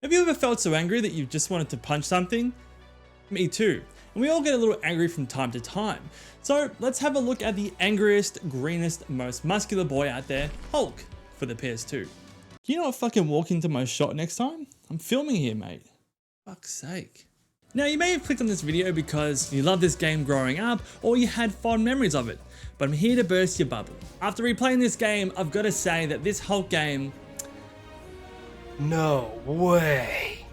Have you ever felt so angry that you just wanted to punch something? Me too. And we all get a little angry from time to time. So let's have a look at the angriest, greenest, most muscular boy out there, Hulk, for the PS2. Can you not fucking walk into my shot next time? I'm filming here, mate. Fuck's sake. Now you may have clicked on this video because you loved this game growing up or you had fond memories of it, but I'm here to burst your bubble. After replaying this game, I've got to say that this Hulk game No way.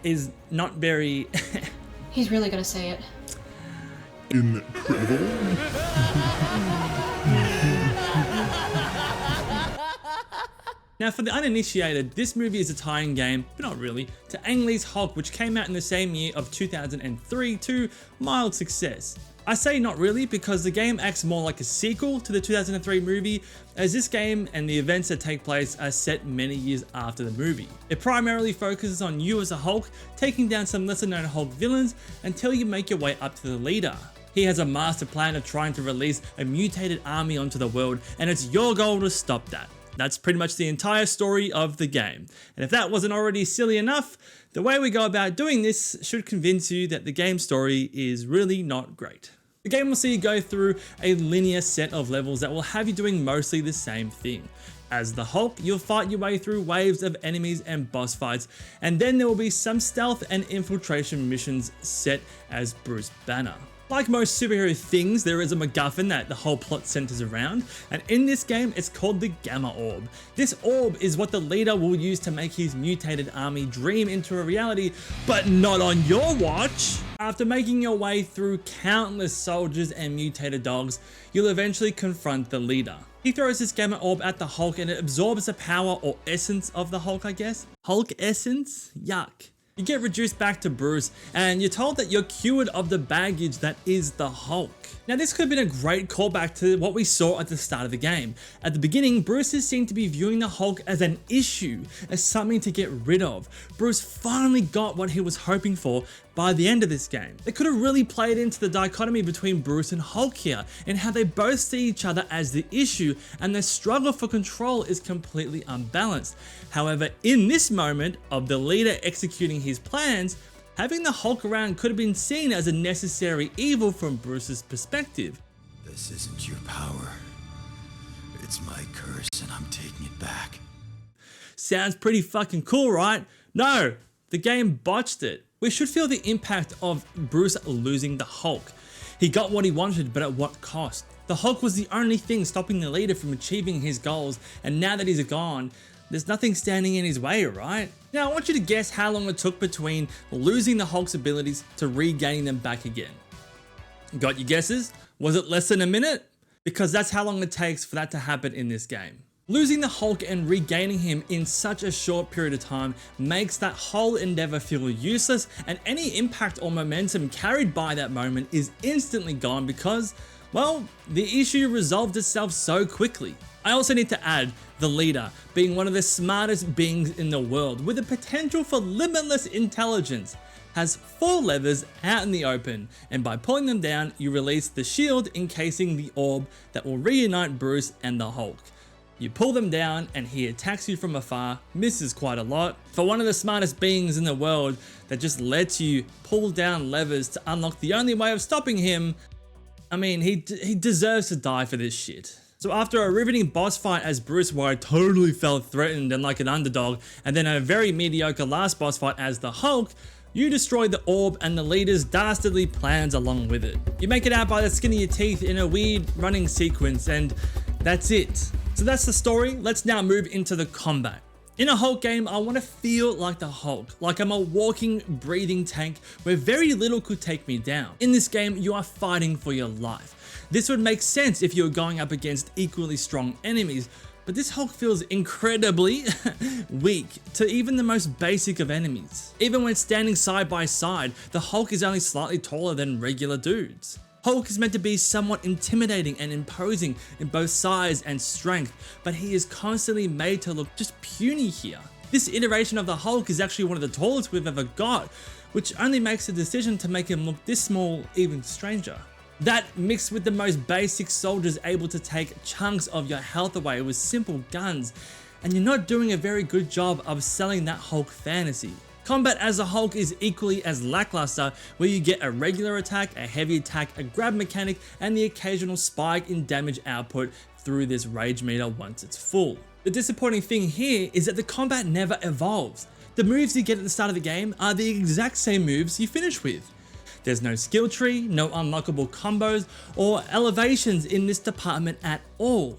is not very He's really gonna say it. Incredible. Now for the uninitiated, this movie is a tie-in game, but not really, to Ang Lee's Hulk, which came out in the same year of 2003 to mild success. I say not really because the game acts more like a sequel to the 2003 movie, as this game and the events that take place are set many years after the movie. It primarily focuses on you as a Hulk, taking down some lesser known Hulk villains until you make your way up to the leader. He has a master plan of trying to release a mutated army onto the world, and it's your goal to stop that. That's pretty much the entire story of the game. And if that wasn't already silly enough, the way we go about doing this should convince you that the game story is really not great. The game will see you go through a linear set of levels that will have you doing mostly the same thing. As the Hulk, you'll fight your way through waves of enemies and boss fights, and then there will be some stealth and infiltration missions set as Bruce Banner. Like most superhero things, there is a MacGuffin that the whole plot centers around, and in this game, it's called the Gamma Orb. This orb is what the leader will use to make his mutated army dream into a reality, but not on your watch. After making your way through countless soldiers and mutated dogs, you'll eventually confront the leader. He throws this Gamma Orb at the Hulk and it absorbs the power or essence of the Hulk, I guess. Hulk essence? Yuck. You get reduced back to Bruce and you're told that you're cured of the baggage that is the Hulk. Now this could have been a great callback to what we saw at the start of the game. At the beginning, Bruce is seen to be viewing the Hulk as an issue, as something to get rid of. Bruce finally got what he was hoping for by the end of this game. They could have really played into the dichotomy between Bruce and Hulk here, and how they both see each other as the issue and their struggle for control is completely unbalanced. However, in this moment of the leader executing his plans, having the Hulk around could have been seen as a necessary evil from Bruce's perspective. This isn't your power. It's my curse and I'm taking it back. Sounds pretty fucking cool, right? No, the game botched it. We should feel the impact of Bruce losing the Hulk. He got what he wanted, but at what cost? The Hulk was the only thing stopping the leader from achieving his goals, and now that he's gone, there's nothing standing in his way, right? Now I want you to guess how long it took between losing the Hulk's abilities to regaining them back again. Got your guesses? Was it less than a minute? Because that's how long it takes for that to happen in this game. Losing the Hulk and regaining him in such a short period of time makes that whole endeavor feel useless, and any impact or momentum carried by that moment is instantly gone because, well, the issue resolved itself so quickly. I also need to add the leader being one of the smartest beings in the world with the potential for limitless intelligence has 4 levers out in the open, and by pulling them down you release the shield encasing the orb that will reunite Bruce and the Hulk. You pull them down and he attacks you from afar, misses quite a lot. For one of the smartest beings in the world that just lets you pull down levers to unlock the only way of stopping him, I mean, he deserves to die for this shit. So after a riveting boss fight as Bruce, where I totally felt threatened and like an underdog, and then a very mediocre last boss fight as the Hulk, you destroy the orb and the leader's dastardly plans along with it. You make it out by the skin of your teeth in a weird running sequence, and that's it. So that's the story. Let's now move into the combat. In a Hulk game, I want to feel like the Hulk, like I'm a walking, breathing tank where very little could take me down. In this game, you are fighting for your life. This would make sense if you were going up against equally strong enemies, but this Hulk feels incredibly weak to even the most basic of enemies. Even when standing side by side, the Hulk is only slightly taller than regular dudes. Hulk is meant to be somewhat intimidating and imposing in both size and strength, but he is constantly made to look just puny here. This iteration of the Hulk is actually one of the tallest we've ever got, which only makes the decision to make him look this small even stranger. That mixed with the most basic soldiers able to take chunks of your health away with simple guns and you're not doing a very good job of selling that Hulk fantasy. Combat as a Hulk is equally as lackluster, where you get a regular attack, a heavy attack, a grab mechanic, and the occasional spike in damage output through this rage meter once it's full. The disappointing thing here is that the combat never evolves. The moves you get at the start of the game are the exact same moves you finish with. There's no skill tree, no unlockable combos, or elevations in this department at all.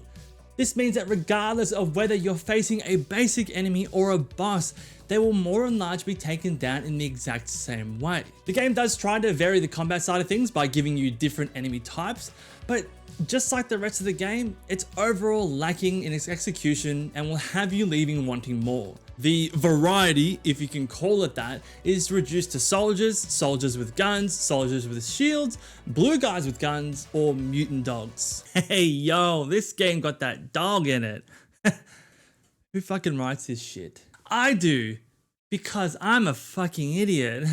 This means that regardless of whether you're facing a basic enemy or a boss, they will more than large be taken down in the exact same way. The game does try to vary the combat side of things by giving you different enemy types, but just like the rest of the game, it's overall lacking in its execution and will have you leaving wanting more. The variety, if you can call it that, is reduced to soldiers, soldiers with guns, soldiers with shields, blue guys with guns, or mutant dogs. Hey yo, this game got that dog in it. Who fucking writes this shit? I do, because I'm a fucking idiot.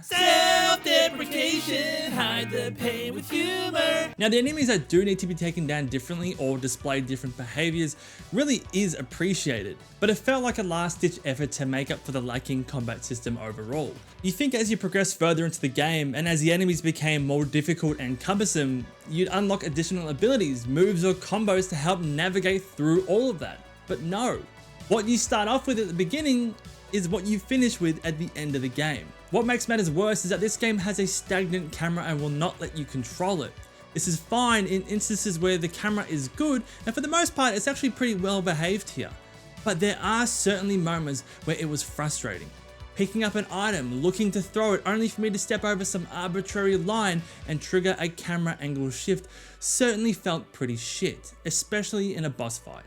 Self-deprecation, hide the pain with humor. Now, the enemies that do need to be taken down differently or display different behaviors really is appreciated, but it felt like a last-ditch effort to make up for the lacking combat system overall. You think as you progress further into the game and as the enemies became more difficult and cumbersome, you'd unlock additional abilities, moves, or combos to help navigate through all of that. But no. What you start off with at the beginning is what you finish with at the end of the game. What makes matters worse is that this game has a stagnant camera and will not let you control it. This is fine in instances where the camera is good, and for the most part it's actually pretty well behaved here. But there are certainly moments where it was frustrating. Picking up an item, looking to throw it only for me to step over some arbitrary line and trigger a camera angle shift certainly felt pretty shit, especially in a boss fight.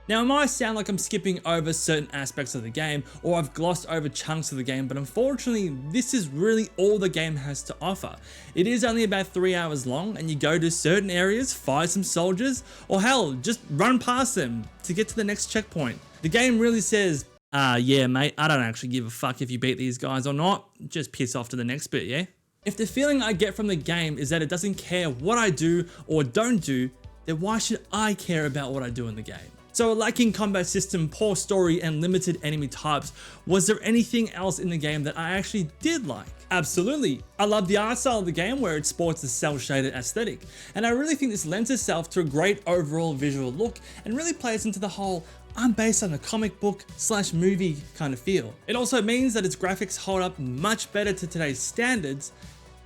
Now, it might sound like I'm skipping over certain aspects of the game or I've glossed over chunks of the game, but unfortunately this is really all the game has to offer. It is only about 3 hours long and you go to certain areas, fight some soldiers, or hell, just run past them to get to the next checkpoint. The game really says, yeah mate, I don't actually give a fuck if you beat these guys or not, just piss off to the next bit, yeah? If the feeling I get from the game is that it doesn't care what I do or don't do, then why should I care about what I do in the game? So a lacking combat system, poor story, and limited enemy types, was there anything else in the game that I actually did like? Absolutely. I love the art style of the game where it sports a cel-shaded aesthetic, and I really think this lends itself to a great overall visual look and really plays into the whole I'm based on a comic book / movie kind of feel. It also means that its graphics hold up much better to today's standards,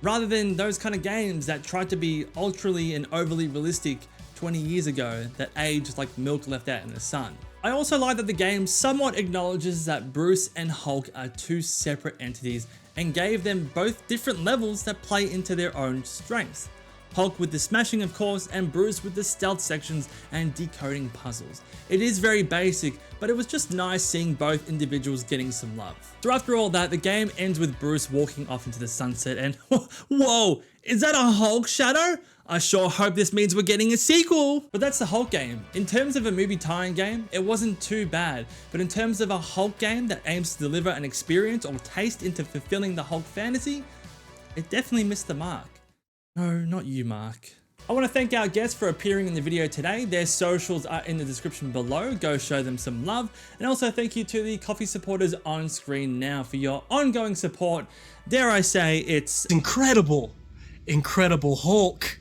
rather than those kind of games that tried to be ultrally and overly realistic 20 years ago that aged like milk left out in the sun. I also like that the game somewhat acknowledges that Bruce and Hulk are two separate entities and gave them both different levels that play into their own strengths. Hulk with the smashing of course, and Bruce with the stealth sections and decoding puzzles. It is very basic, but it was just nice seeing both individuals getting some love. So after all that, the game ends with Bruce walking off into the sunset and whoa, is that a Hulk shadow? I sure hope this means we're getting a sequel. But that's the Hulk game. In terms of a movie tie-in game, it wasn't too bad. But in terms of a Hulk game that aims to deliver an experience or taste into fulfilling the Hulk fantasy, it definitely missed the mark. No, not you, Mark. I want to thank our guests for appearing in the video today. Their socials are in the description below. Go show them some love. And also thank you to the coffee supporters on screen now for your ongoing support. Dare I say, it's incredible, incredible Hulk.